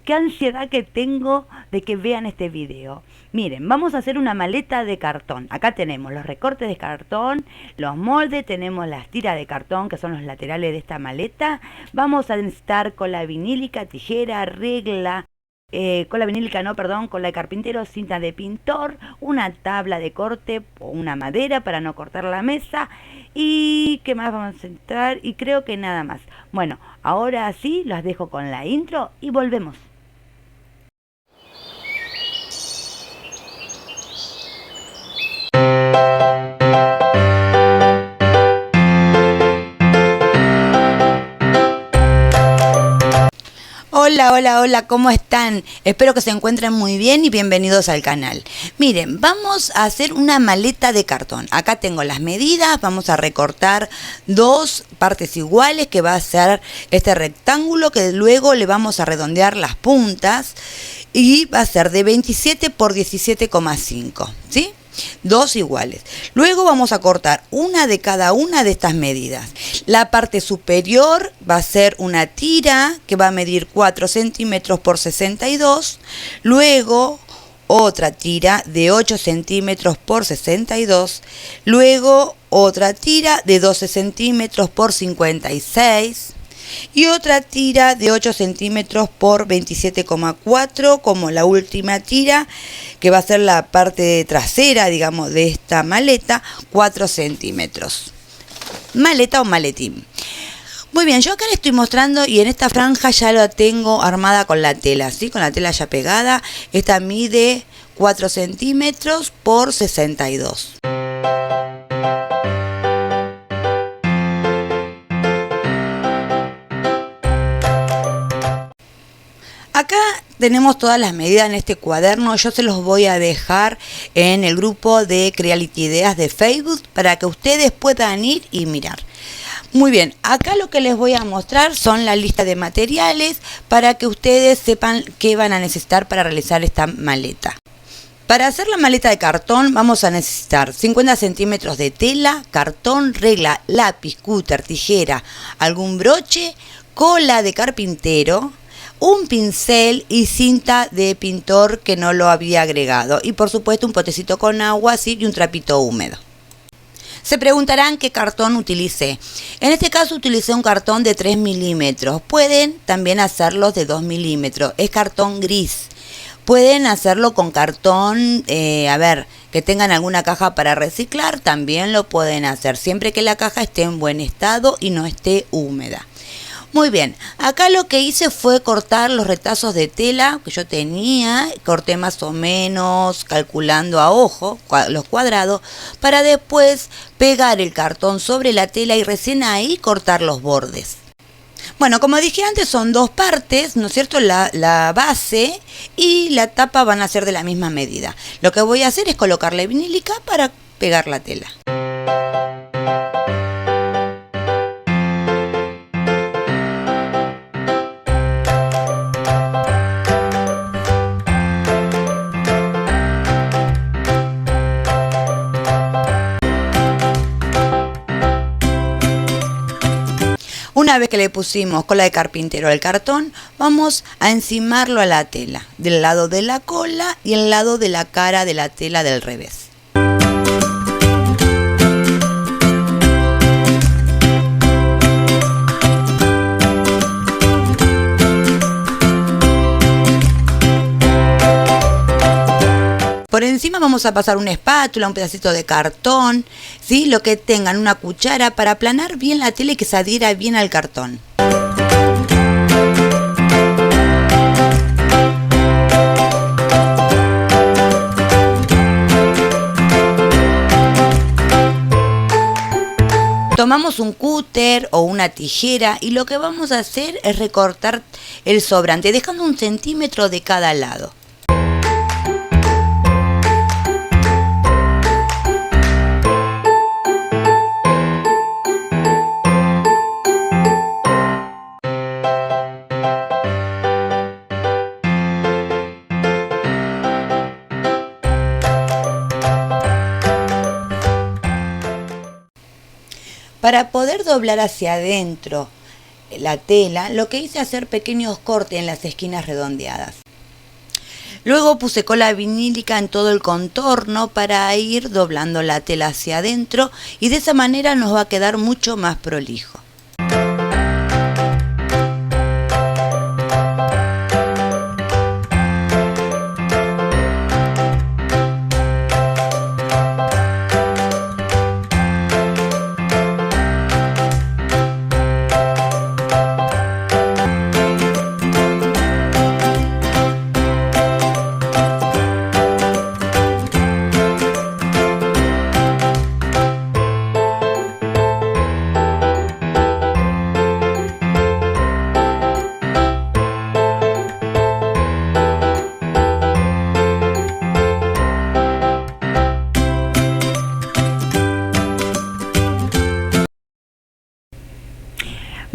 Qué ansiedad que tengo de que vean este video. Miren, vamos a hacer una maleta de cartón. Acá tenemos los recortes de cartón, los moldes, tenemos las tiras de cartón que son los laterales de esta maleta. Vamos a necesitar cola vinílica, tijera, regla, cola vinílica no, perdón, cola de carpintero, cinta de pintor, una tabla de corte o una madera para no cortar la mesa. ¿Y qué más vamos a entrar? Y creo que nada más. Bueno, ahora sí, las dejo con la intro y volvemos. Hola, hola, hola, ¿cómo están? Espero que se encuentren muy bien y bienvenidos al canal. Miren, vamos a hacer una maleta de cartón. Acá tengo las medidas, vamos a recortar dos partes iguales que va a ser este rectángulo que luego le vamos a redondear las puntas y va a ser de 27 por 17,5, ¿sí? Dos iguales. Luego vamos a cortar una de cada una de estas medidas. La parte superior va a ser una tira que va a medir 4 centímetros por 62. Luego otra tira de 8 centímetros por 62. Luego otra tira de 12 centímetros por 56. Y otra tira de 8 centímetros por 27,4 como la última tira que va a ser la parte trasera, digamos, de esta maleta, 4 centímetros. Maleta o maletín. Muy bien, yo acá le estoy mostrando y en esta franja ya la tengo armada con la tela, ¿sí? Con la tela ya pegada. Esta mide 4 centímetros por 62. Acá tenemos todas las medidas en este cuaderno, yo se los voy a dejar en el grupo de Creality Ideas de Facebook para que ustedes puedan ir y mirar. Muy bien, acá lo que les voy a mostrar son la lista de materiales para que ustedes sepan qué van a necesitar para realizar esta maleta. Para hacer la maleta de cartón vamos a necesitar 50 centímetros de tela, cartón, regla, lápiz, cúter, tijera, algún broche, cola de carpintero, un pincel y cinta de pintor que no lo había agregado. Y por supuesto un potecito con agua, ¿sí? Y un trapito húmedo. Se preguntarán qué cartón utilicé. En este caso utilicé un cartón de 3 milímetros. Pueden también hacerlos de 2 milímetros. Es cartón gris. Pueden hacerlo con cartón, que tengan alguna caja para reciclar. También lo pueden hacer. Siempre que la caja esté en buen estado y no esté húmeda. Muy bien, acá lo que hice fue cortar los retazos de tela que yo tenía, corté más o menos calculando a ojo los cuadrados para después pegar el cartón sobre la tela y recién ahí cortar los bordes. Bueno, como dije antes son dos partes, ¿no es cierto? La base y la tapa van a ser de la misma medida. Lo que voy a hacer es colocarle vinílica para pegar la tela. Una vez que le pusimos cola de carpintero al cartón, vamos a encimarlo a la tela, del lado de la cola y el lado de la cara de la tela del revés. Por encima vamos a pasar una espátula, un pedacito de cartón, ¿sí? Lo que tengan, una cuchara para aplanar bien la tela y que se adhiera bien al cartón. Tomamos un cúter o una tijera y lo que vamos a hacer es recortar el sobrante, dejando 1 centímetro de cada lado. Para poder doblar hacia adentro la tela, lo que hice es hacer pequeños cortes en las esquinas redondeadas. Luego puse cola vinílica en todo el contorno para ir doblando la tela hacia adentro y de esa manera nos va a quedar mucho más prolijo.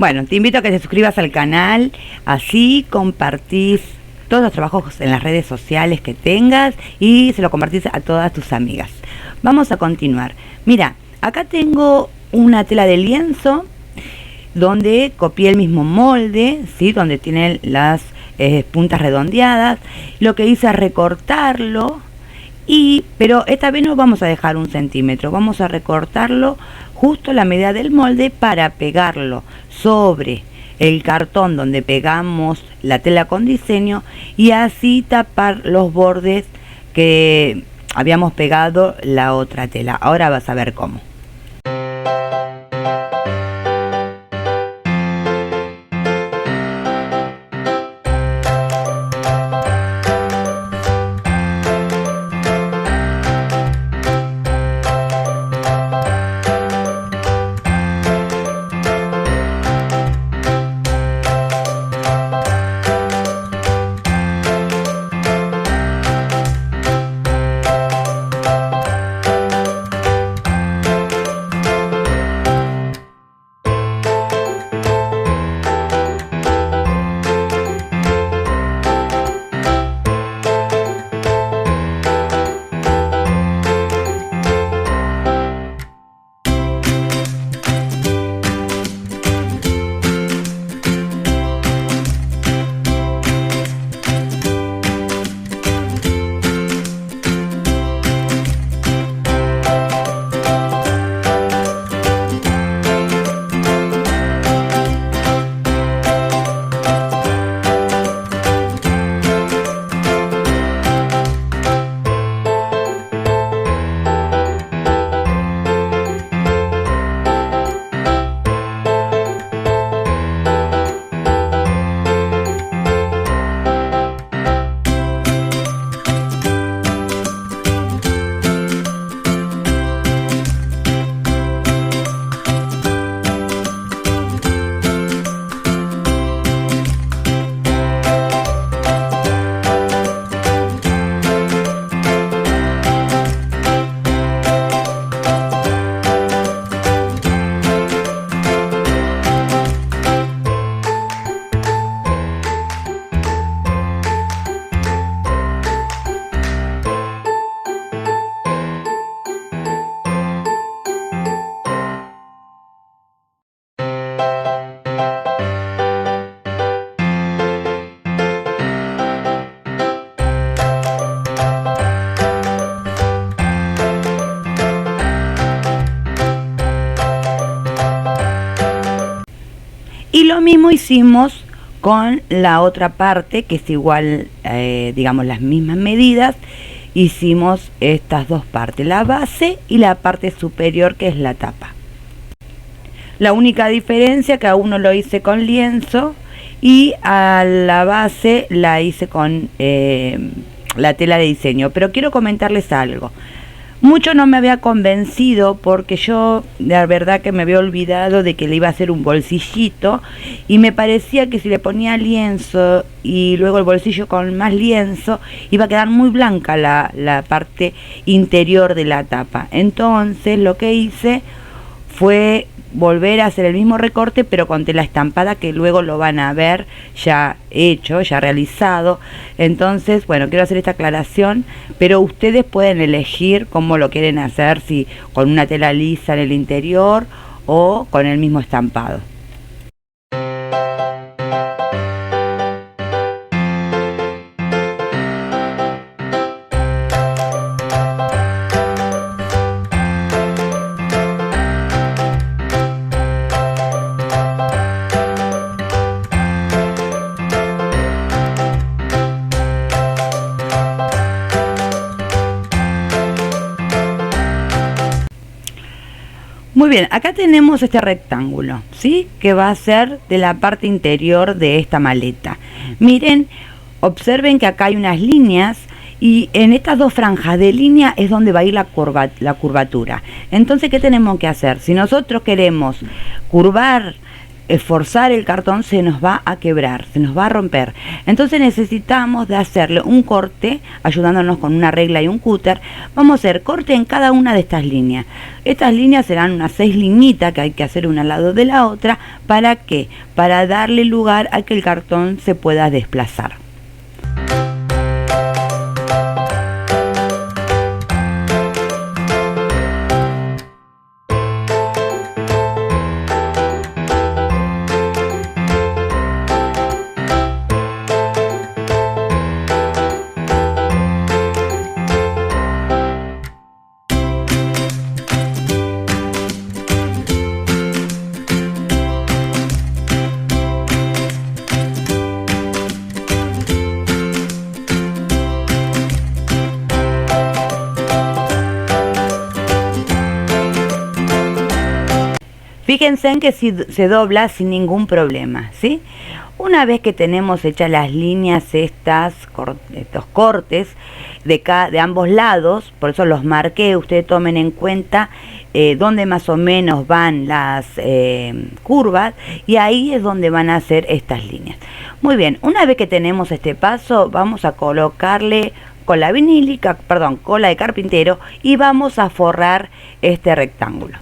Bueno, te invito a que te suscribas al canal, así compartís todos los trabajos en las redes sociales que tengas y se lo compartís a todas tus amigas. Vamos a continuar. Mira, acá tengo una tela de lienzo donde copié el mismo molde, ¿sí? Donde tienen las puntas redondeadas. Lo que hice es recortarlo, pero esta vez no vamos a dejar 1 centímetro, vamos a recortarlo justo la medida del molde para pegarlo sobre el cartón donde pegamos la tela con diseño y así tapar los bordes que habíamos pegado la otra tela. Ahora vas a ver cómo. Y lo mismo hicimos con la otra parte, que es igual, digamos, las mismas medidas. Hicimos estas dos partes, la base y la parte superior, que es la tapa. La única diferencia que a uno lo hice con lienzo y a la base la hice con la tela de diseño. Pero quiero comentarles algo. Mucho no me había convencido porque yo la verdad que me había olvidado de que le iba a hacer un bolsillito y me parecía que si le ponía lienzo y luego el bolsillo con más lienzo iba a quedar muy blanca la parte interior de la tapa. Entonces lo que hice fue volver a hacer el mismo recorte pero con tela estampada, que luego lo van a ver ya hecho, ya realizado. Entonces, bueno, quiero hacer esta aclaración, pero ustedes pueden elegir cómo lo quieren hacer, si con una tela lisa en el interior o con el mismo estampado. Muy bien, acá tenemos este rectángulo, ¿sí? Que va a ser de la parte interior de esta maleta. Miren, observen que acá hay unas líneas y en estas dos franjas de línea es donde va a ir la curvatura. Entonces, ¿qué tenemos que hacer? Si nosotros queremos curvar, forzar el cartón, se nos va a quebrar, se nos va a romper. Entonces necesitamos de hacerle un corte, ayudándonos con una regla y un cúter. Vamos a hacer corte en cada una de estas líneas. Estas líneas serán unas 6 liñitas que hay que hacer una al lado de la otra. ¿Para qué? Para darle lugar a que el cartón se pueda desplazar. Fíjense en que se dobla sin ningún problema, ¿sí? Una vez que tenemos hechas las líneas estos cortes de ambos lados, por eso los marqué, ustedes tomen en cuenta dónde más o menos van las curvas, y ahí es donde van a hacer estas líneas. Muy bien, una vez que tenemos este paso, vamos a colocarle cola vinílica, perdón, cola de carpintero, y vamos a forrar este rectángulo.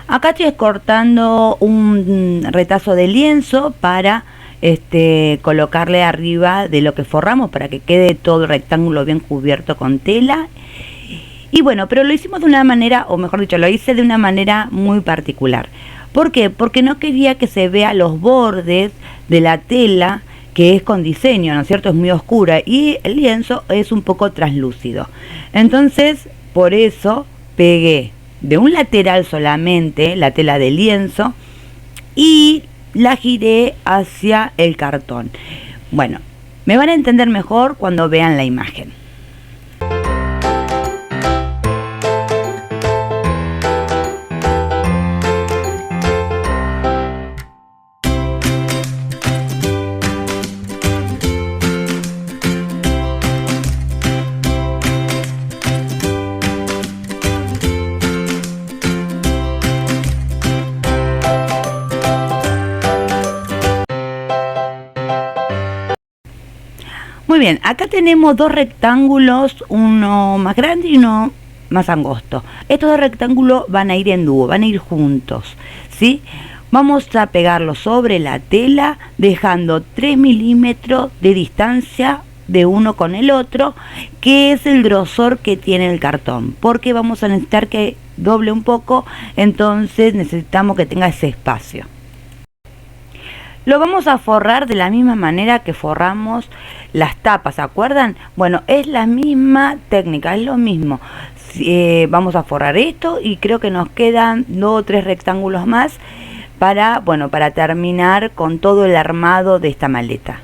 Acá estoy cortando un retazo de lienzo para colocarle arriba de lo que forramos, para que quede todo el rectángulo bien cubierto con tela. Y bueno, pero lo hicimos de una manera, o mejor dicho, lo hice de una manera muy particular. ¿Por qué? Porque no quería que se vea los bordes de la tela, que es con diseño, ¿no es cierto? Es muy oscura y el lienzo es un poco translúcido. Entonces, por eso pegué de un lateral solamente la tela de lienzo y la giré hacia el cartón. Bueno, me van a entender mejor cuando vean la imagen. Muy bien, acá tenemos dos rectángulos, uno más grande y uno más angosto. Estos dos rectángulos van a ir en dúo, van a ir juntos, ¿sí? Vamos a pegarlos sobre la tela, dejando 3 milímetros de distancia de uno con el otro, que es el grosor que tiene el cartón, porque vamos a necesitar que doble un poco, entonces necesitamos que tenga ese espacio. Lo vamos a forrar de la misma manera que forramos las tapas, ¿se acuerdan? Bueno, es la misma técnica, es lo mismo. Vamos a forrar esto y creo que nos quedan 2 o 3 rectángulos más para, bueno, para terminar con todo el armado de esta maleta.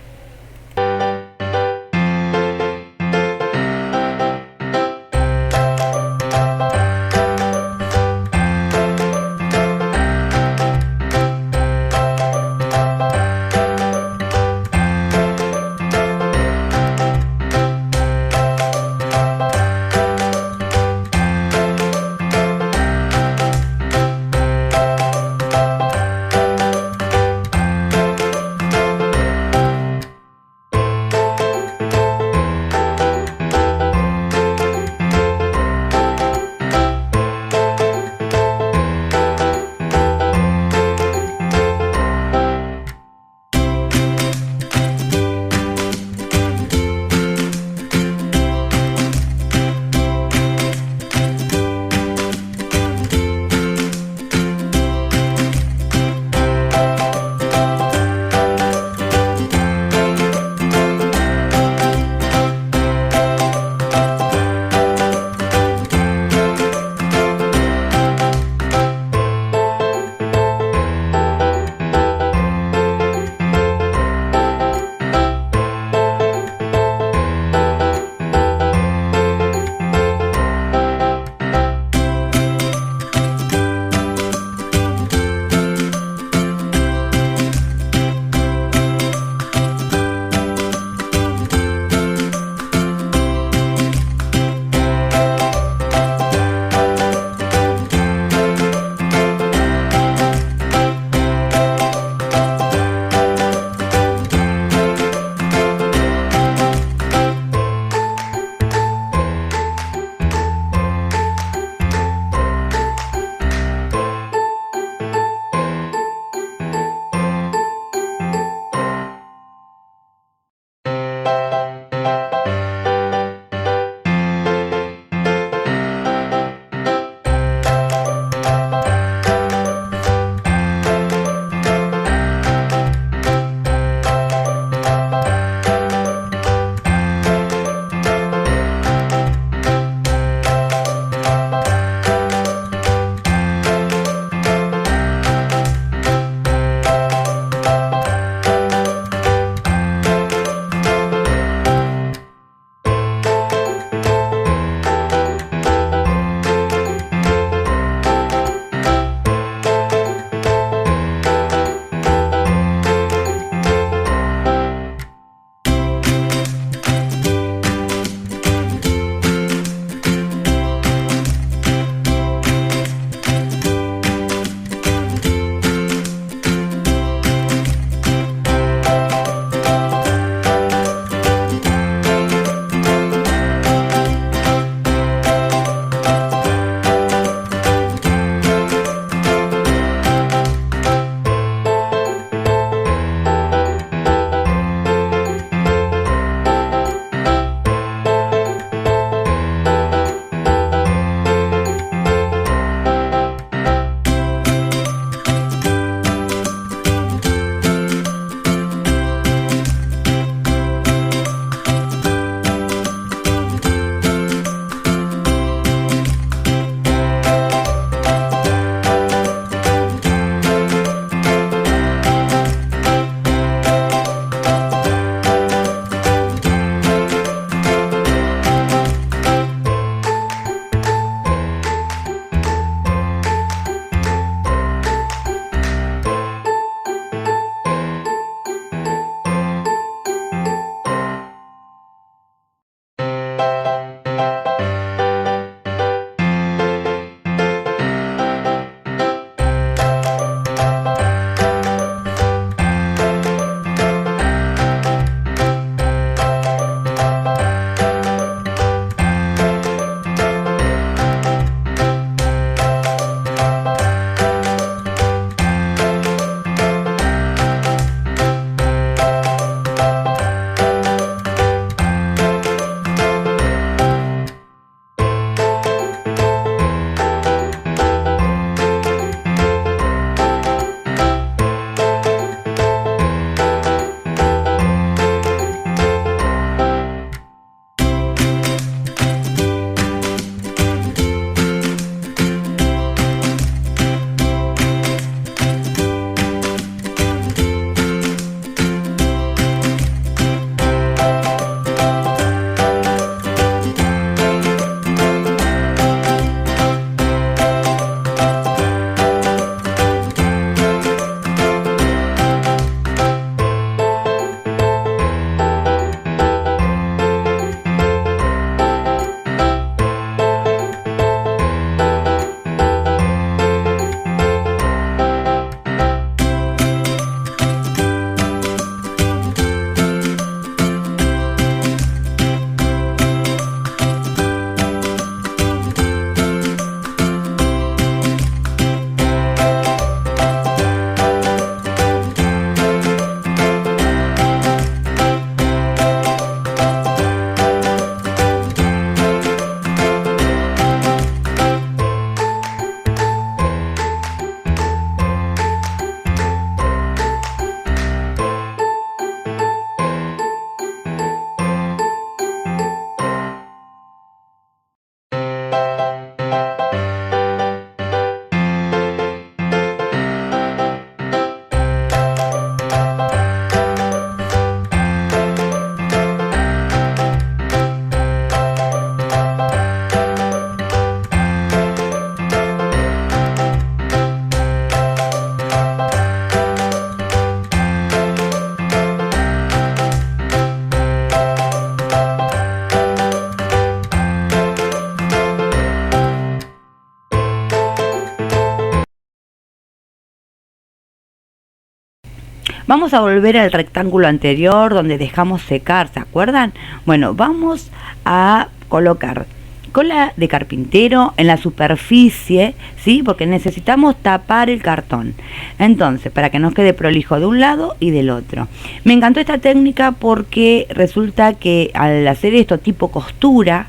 Vamos a volver al rectángulo anterior donde dejamos secar, ¿se acuerdan? Bueno, vamos a colocar cola de carpintero en la superficie, ¿sí? Porque necesitamos tapar el cartón. Entonces, para que nos quede prolijo de un lado y del otro. Me encantó esta técnica porque resulta que al hacer esto tipo costura,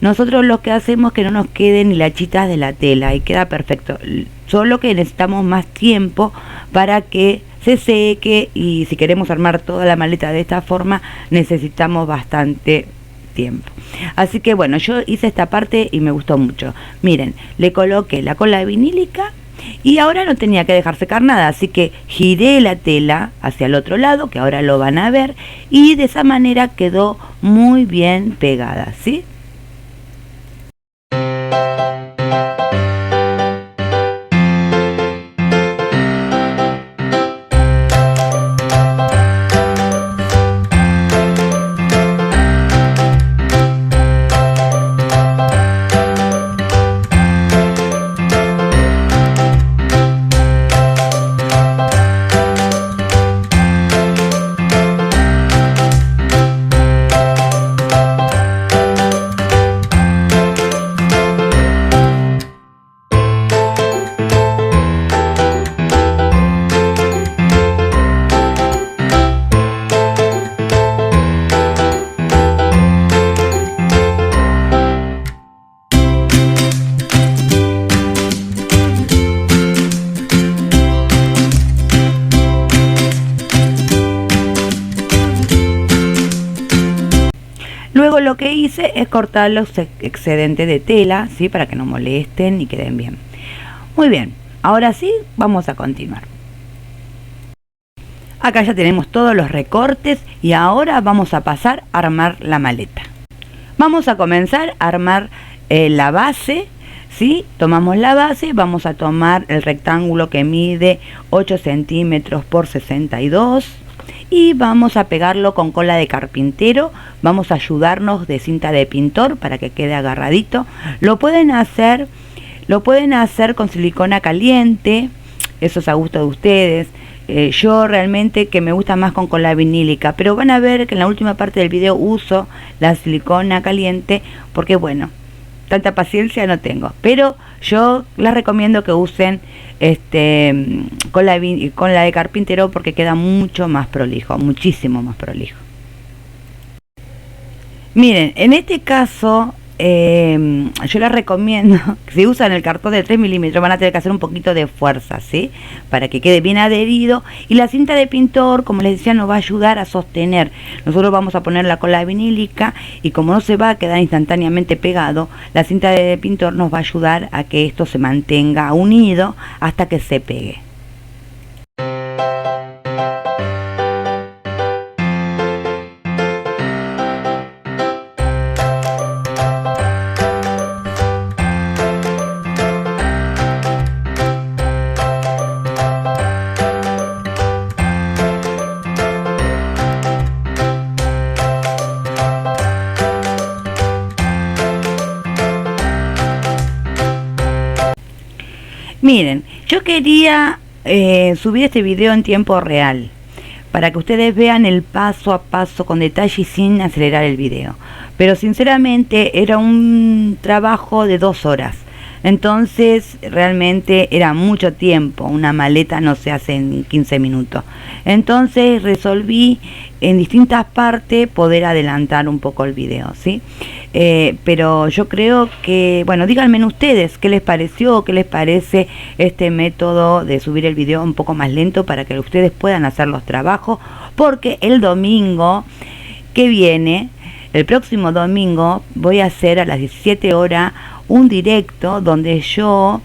nosotros lo que hacemos es que no nos queden ni lachitas de la tela y queda perfecto. Solo que necesitamos más tiempo para que se seque, y si queremos armar toda la maleta de esta forma necesitamos bastante tiempo. Así que bueno, yo hice esta parte y me gustó mucho. Miren, le coloqué la cola vinílica y ahora no tenía que dejar secar nada, así que giré la tela hacia el otro lado, que ahora lo van a ver, y de esa manera quedó muy bien pegada, ¿sí? Luego lo que hice es cortar los excedentes de tela, ¿sí? Para que no molesten y queden bien. Muy bien, ahora sí vamos a continuar. Acá ya tenemos todos los recortes y ahora vamos a pasar a armar la maleta. Vamos a comenzar a armar la base, ¿sí? Tomamos la base, vamos a tomar el rectángulo que mide 8 centímetros por 62 y vamos a pegarlo con cola de carpintero. Vamos a ayudarnos de cinta de pintor para que quede agarradito. Lo pueden hacer con silicona caliente, eso es a gusto de ustedes. Yo realmente que me gusta más con cola vinílica, pero van a ver que en la última parte del video uso la silicona caliente porque bueno, tanta paciencia no tengo, pero yo les recomiendo que usen cola de carpintero porque queda mucho más prolijo, muchísimo más prolijo. Miren, en este caso yo les recomiendo que si usan el cartón de 3 milímetros van a tener que hacer un poquito de fuerza, ¿sí? Para que quede bien adherido, y la cinta de pintor, como les decía, nos va a ayudar a sostener. Nosotros vamos a poner la cola vinílica y como no se va a quedar instantáneamente pegado, la cinta de pintor nos va a ayudar a que esto se mantenga unido hasta que se pegue. Miren, yo quería subir este video en tiempo real para que ustedes vean el paso a paso con detalle y sin acelerar el video. Pero sinceramente era un trabajo de 2 horas. Entonces realmente era mucho tiempo. Una maleta no se hace en 15 minutos. Entonces resolví en distintas partes poder adelantar un poco el video, ¿sí? Pero yo creo que, bueno, díganme ustedes qué les pareció, qué les parece este método de subir el video un poco más lento para que ustedes puedan hacer los trabajos, porque el domingo que viene, el próximo domingo, voy a hacer a las 17 horas un directo donde yo,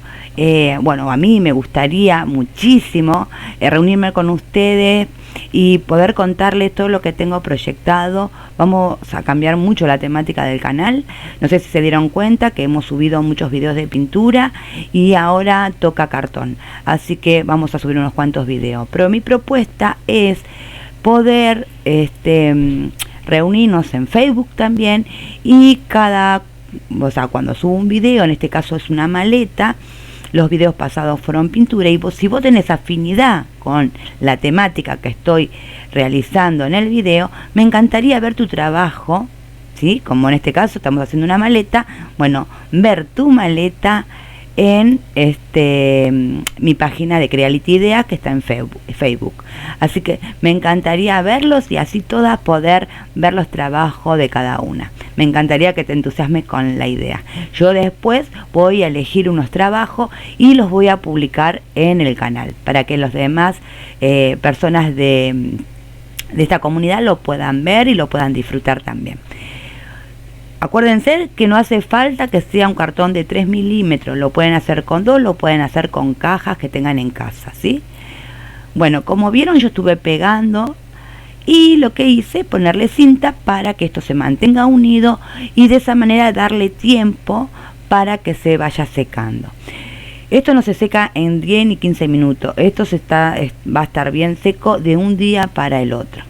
bueno, a mí me gustaría muchísimo reunirme con ustedes y poder contarles todo lo que tengo proyectado. Vamos a cambiar mucho la temática del canal. No sé si se dieron cuenta que hemos subido muchos videos de pintura y ahora toca cartón. Así que vamos a subir unos cuantos videos. Pero mi propuesta es poder reunirnos en Facebook también y cuando subo un video, en este caso es una maleta, los videos pasados fueron pintura, y si vos tenés afinidad con la temática que estoy realizando en el video, me encantaría ver tu trabajo, ¿sí? Como en este caso estamos haciendo una maleta, bueno, ver tu maleta en mi página de Creality Ideas, que está en Facebook. Así que me encantaría verlos y así todas poder ver los trabajos de cada una. Me encantaría que te entusiasmes con la idea. Yo después voy a elegir unos trabajos y los voy a publicar en el canal para que los demás personas de esta comunidad lo puedan ver y lo puedan disfrutar también. Acuérdense que no hace falta que sea un cartón de 3 milímetros, lo pueden hacer con 2, lo pueden hacer con cajas que tengan en casa, ¿sí? Bueno, como vieron, yo estuve pegando y lo que hice, ponerle cinta para que esto se mantenga unido y de esa manera darle tiempo para que se vaya secando. Esto no se seca en 10 ni 15 minutos, esto va a estar bien seco de un día para el otro.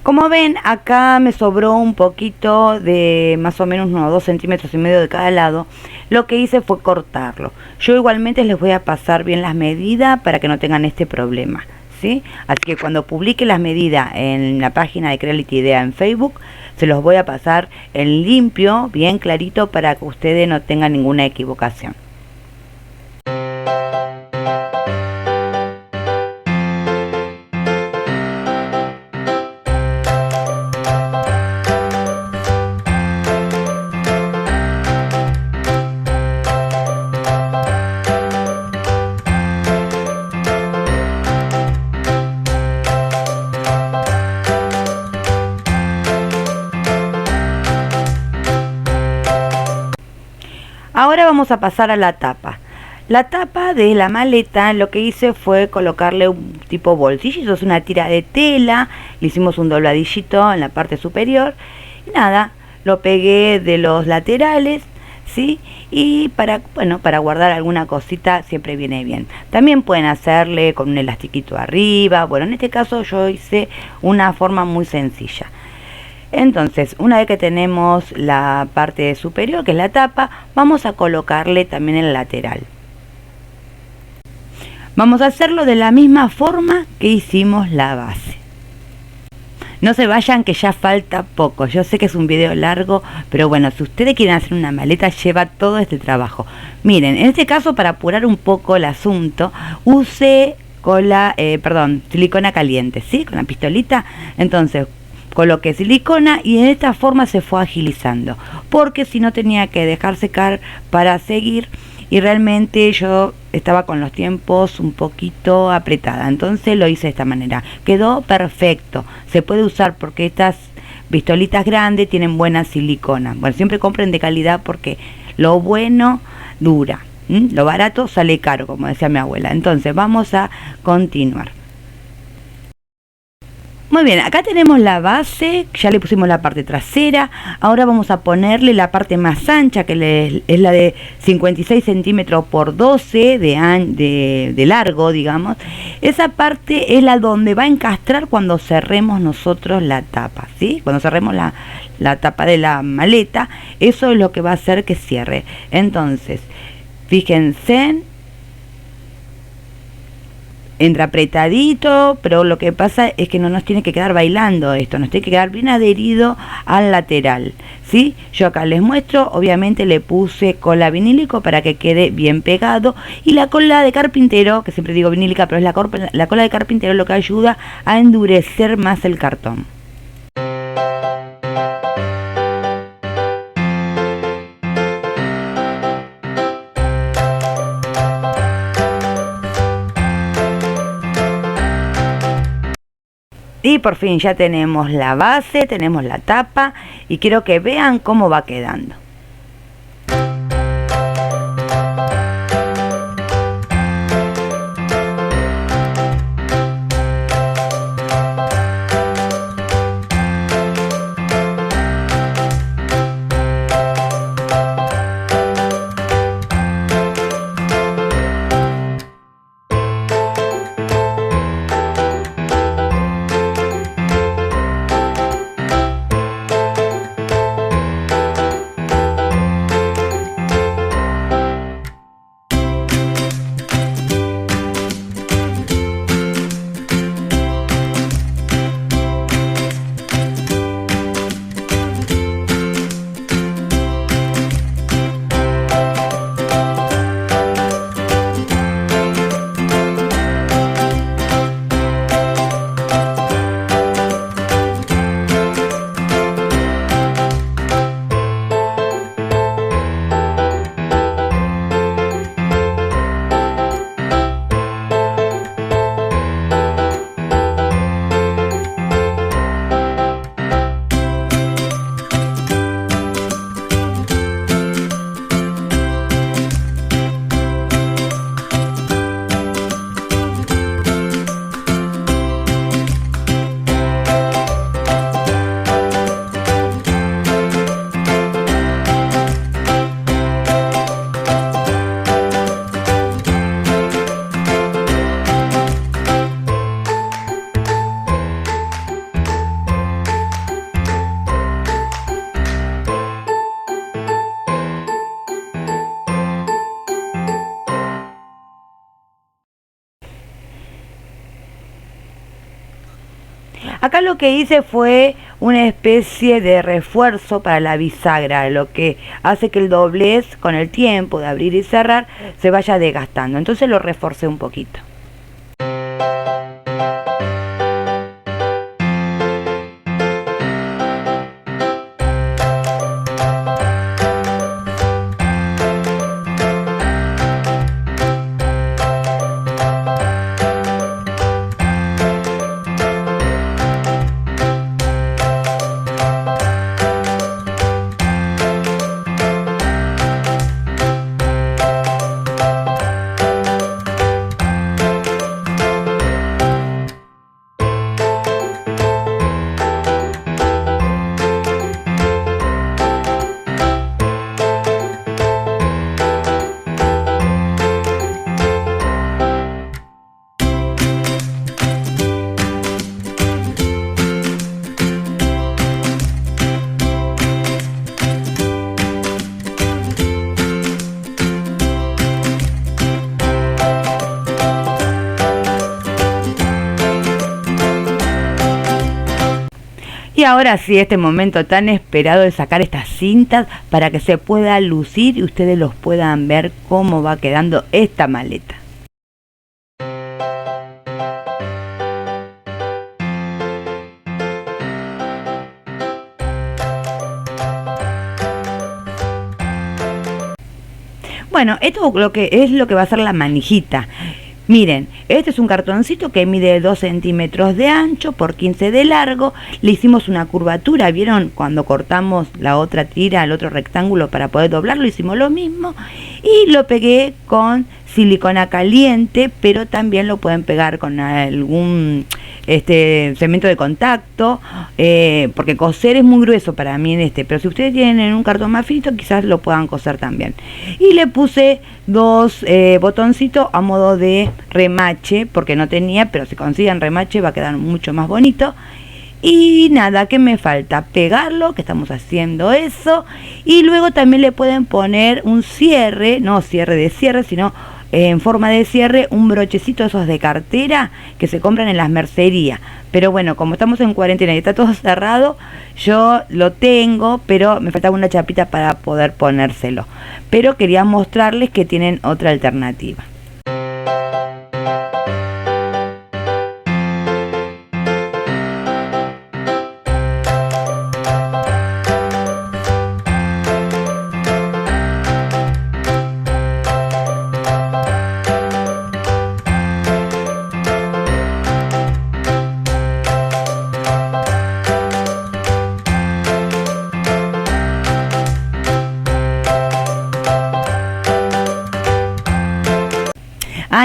Como ven, acá me sobró un poquito de más o menos unos 2,5 centímetros de cada lado. Lo que hice fue cortarlo. Yo igualmente les voy a pasar bien las medidas para que no tengan este problema, ¿sí? Así que cuando publique las medidas en la página de Creality Idea en Facebook, se los voy a pasar en limpio, bien clarito, para que ustedes no tengan ninguna equivocación. Ahora vamos a pasar a la tapa. La tapa de la maleta, lo que hice fue colocarle un tipo bolsillo, es una tira de tela, le hicimos un dobladillito en la parte superior y nada, lo pegué de los laterales, ¿sí? Y para guardar alguna cosita siempre viene bien. También pueden hacerle con un elastiquito arriba. Bueno, en este caso yo hice una forma muy sencilla. Entonces, una vez que tenemos la parte superior, que es la tapa, vamos a colocarle también el lateral. Vamos a hacerlo de la misma forma que hicimos la base. No se vayan, que ya falta poco. Yo sé que es un video largo, pero bueno, si ustedes quieren hacer una maleta, lleva todo este trabajo. Miren, en este caso, para apurar un poco el asunto, usé silicona caliente, ¿sí? Con la pistolita. Entonces, coloqué silicona y en esta forma se fue agilizando, porque si no tenía que dejar secar para seguir, y realmente yo estaba con los tiempos un poquito apretada, entonces lo hice de esta manera. Quedó perfecto, se puede usar porque estas pistolitas grandes tienen buena silicona. Bueno, siempre compren de calidad porque lo bueno dura, lo barato sale caro, como decía mi abuela. Entonces vamos a continuar. Muy bien, acá tenemos la base, ya le pusimos la parte trasera. Ahora vamos a ponerle la parte más ancha, que es la de 56 centímetros por 12 de largo, digamos. Esa parte es la donde va a encastrar cuando cerremos nosotros la tapa, ¿sí? Cuando cerremos la tapa de la maleta, eso es lo que va a hacer que cierre. Entonces, fíjense, entra apretadito, pero lo que pasa es que no nos tiene que quedar bailando esto, nos tiene que quedar bien adherido al lateral, ¿sí? Yo acá les muestro, obviamente le puse cola vinílico para que quede bien pegado, y la cola de carpintero, que siempre digo vinílica, pero es la cola de carpintero, lo que ayuda a endurecer más el cartón. Y por fin ya tenemos la base, tenemos la tapa y quiero que vean cómo va quedando. Acá lo que hice fue una especie de refuerzo para la bisagra, lo que hace que el doblez con el tiempo de abrir y cerrar se vaya desgastando. Entonces lo reforcé un poquito. Y ahora sí, este momento tan esperado de sacar estas cintas para que se pueda lucir y ustedes los puedan ver cómo va quedando esta maleta. Bueno, esto es lo que va a ser la manijita. Miren, este es un cartoncito que mide 2 centímetros de ancho por 15 de largo. Le hicimos una curvatura, ¿vieron? Cuando cortamos la otra tira, el otro rectángulo para poder doblarlo, hicimos lo mismo. Y lo pegué con silicona caliente, pero también lo pueden pegar con algún cemento de contacto, porque coser es muy grueso para mí en pero si ustedes tienen un cartón más finito, quizás lo puedan coser también. Y le puse 2 botoncitos a modo de remache, porque no tenía, pero si consiguen remache va a quedar mucho más bonito. Y nada, ¿qué me falta? Pegarlo, que estamos haciendo eso. Y luego también le pueden poner un cierre, no cierre de cierre, sino en forma de cierre, un brochecito esos de cartera que se compran en las mercerías. Pero bueno, como estamos en cuarentena y está todo cerrado, yo lo tengo, pero me faltaba una chapita para poder ponérselo. Pero quería mostrarles que tienen otra alternativa.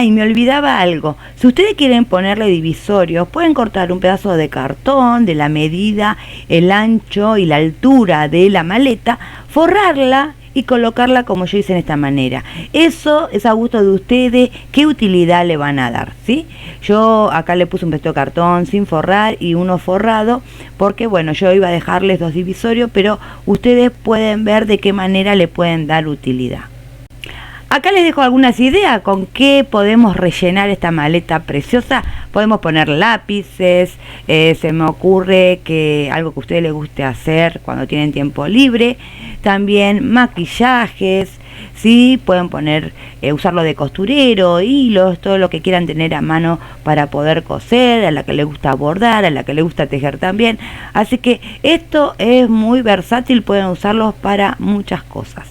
y me olvidaba algo. Si ustedes quieren ponerle divisorios, pueden cortar un pedazo de cartón de la medida, el ancho y la altura de la maleta, forrarla y colocarla como yo hice en esta manera. Eso es a gusto de ustedes, qué utilidad le van a dar, ¿sí? Yo acá le puse un pedazo de cartón sin forrar y uno forrado, porque bueno, yo iba a dejarles 2 divisorios, pero ustedes pueden ver de qué manera le pueden dar utilidad. Acá les dejo algunas ideas con qué podemos rellenar esta maleta preciosa. Podemos poner lápices, se me ocurre que algo que a ustedes les guste hacer cuando tienen tiempo libre. También maquillajes, ¿sí? Pueden poner, usarlo de costurero, hilos, todo lo que quieran tener a mano para poder coser, a la que le gusta bordar, a la que le gusta tejer también. Así que esto es muy versátil, pueden usarlo para muchas cosas.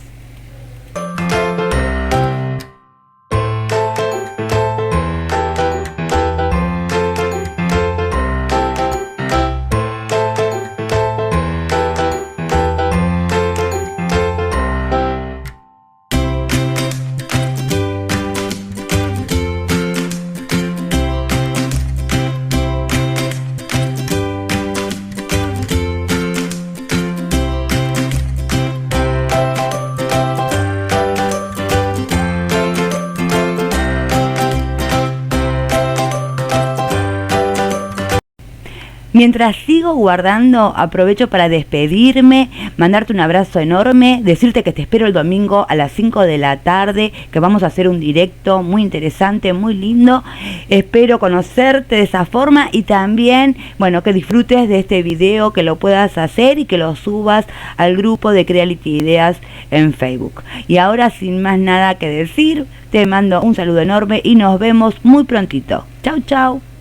Mientras sigo guardando, aprovecho para despedirme, mandarte un abrazo enorme, decirte que te espero el domingo a las 5 de la tarde, que vamos a hacer un directo muy interesante, muy lindo. Espero conocerte de esa forma y también, bueno, que disfrutes de este video, que lo puedas hacer y que lo subas al grupo de Creality Ideas en Facebook. Y ahora, sin más nada que decir, te mando un saludo enorme y nos vemos muy prontito. Chau, chau.